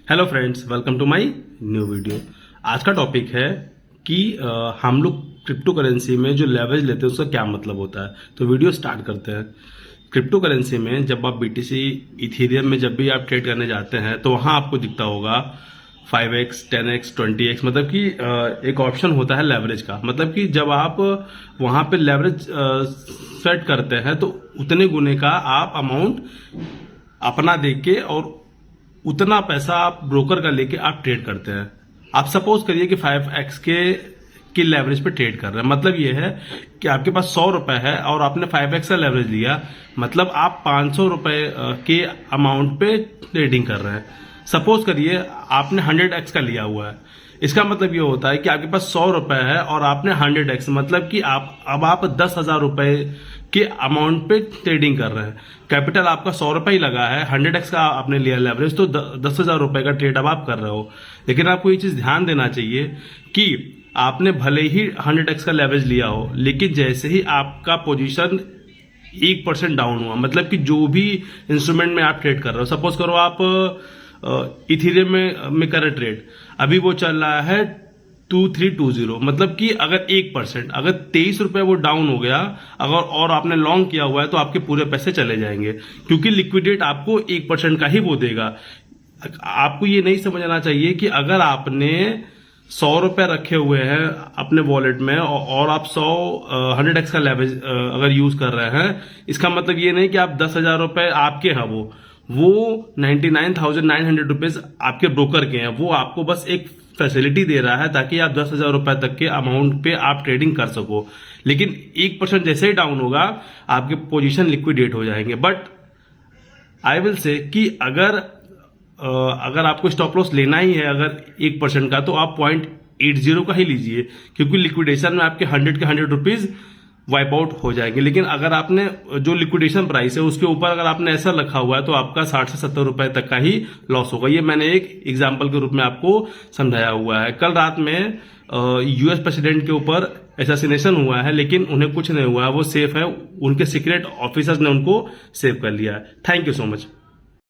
Hello friends, welcome to my new video. आज का topic है कि हम लोग क्रिप्टो करेंसी में जो लेवरेज लेते हैं उसका क्या मतलब होता है। तो वीडियो स्टार्ट करते हैं। क्रिप्टो करेंसी में जब आप बीटीसी इथेरियम में जब भी आप ट्रेड करने जाते हैं तो वहां आपको दिखता होगा 5x 10x 20x, मतलब कि एक ऑप्शन होता है लेवरेज का। मतलब कि जब आप वहां पे लेवरेज सेट करते हैं तो उतने गुने का आप अमाउंट अपना देके और उतना पैसा आप ब्रोकर का लेके आप ट्रेड करते हैं। आप सपोज करिए कि 5x की लेवरेज पे ट्रेड कर रहे हैं। मतलब ये है कि आपके पास 100 रुपए है और आपने 5x का लेवरेज लिया, मतलब आप 500 रुपए के अमाउंट पे ट्रेडिंग कर रहे हैं। सपोज करिए आपने 100x का लिया हुआ है। इसका मतलब ये होता है कि आपके पास 100 रुपए है और आपने 100x, मतलब कि आप 10,000 रुपए के अमाउंट पे ट्रेडिंग कर रहे हैं। कैपिटल आपका 100 रुपए ही लगा है, 100x का आपने लिया लेवरेज, तो 10,000 रुपए का ट्रेड अब आप कर रहे हो। लेकिन आपको ये चीज ध्यान देना चाहिए कि आपने भले ही 100x का लेवरेज लिया हो, लेकिन जैसे ही आपका पोजीशन 1% डाउन हुआ, मतलब कि जो भी इंस्ट्रूमेंट में आप ट्रेड कर रहे हो, सपोज करो आप इथेरियम में कर ट्रेड, अभी वो चल रहा है 2320, मतलब कि अगर 1%, अगर 23 रुपए वो डाउन हो गया अगर और आपने लॉन्ग किया हुआ है तो आपके पूरे पैसे चले जाएंगे, क्योंकि लिक्विडेट आपको 1% का ही वो देगा। आपको ये नहीं समझना चाहिए कि अगर आपने 100 रुपए रखे हुए हैं अपने वॉलेट में और आप 100x का लेवरेज अगर यूज कर रहे हैं, इसका मतलब ये नहीं कि आप 10,000 रुपए आपके हैं, वो 99,900 रुपीज आपके ब्रोकर के हैं। वो आपको बस एक फैसिलिटी दे रहा है ताकि आप 10,000 रुपए तक के अमाउंट पे आप ट्रेडिंग कर सको। लेकिन 1% जैसे ही डाउन होगा आपके पोजीशन लिक्विडेट हो जाएंगे। बट आई विल से कि अगर आपको स्टॉप लॉस लेना ही है अगर 1% का, तो आप 0.80 का ही लीजिए, क्योंकि लिक्विडेशन में आपके 100 के 100 रुपीज वाइप आउट हो जाएंगे। लेकिन अगर आपने जो लिक्विडेशन प्राइस है उसके ऊपर अगर आपने ऐसा रखा हुआ है तो आपका 60 से 70 रुपए तक का ही लॉस होगा। ये मैंने एक एग्जांपल के रूप में आपको समझाया हुआ है। कल रात में यूएस प्रेसिडेंट के ऊपर असैसिनेशन हुआ है, लेकिन उन्हें कुछ नहीं हुआ है, वो सेफ है। उनके सीक्रेट ऑफिसर्स ने उनको सेव कर लिया है। Thank you so much.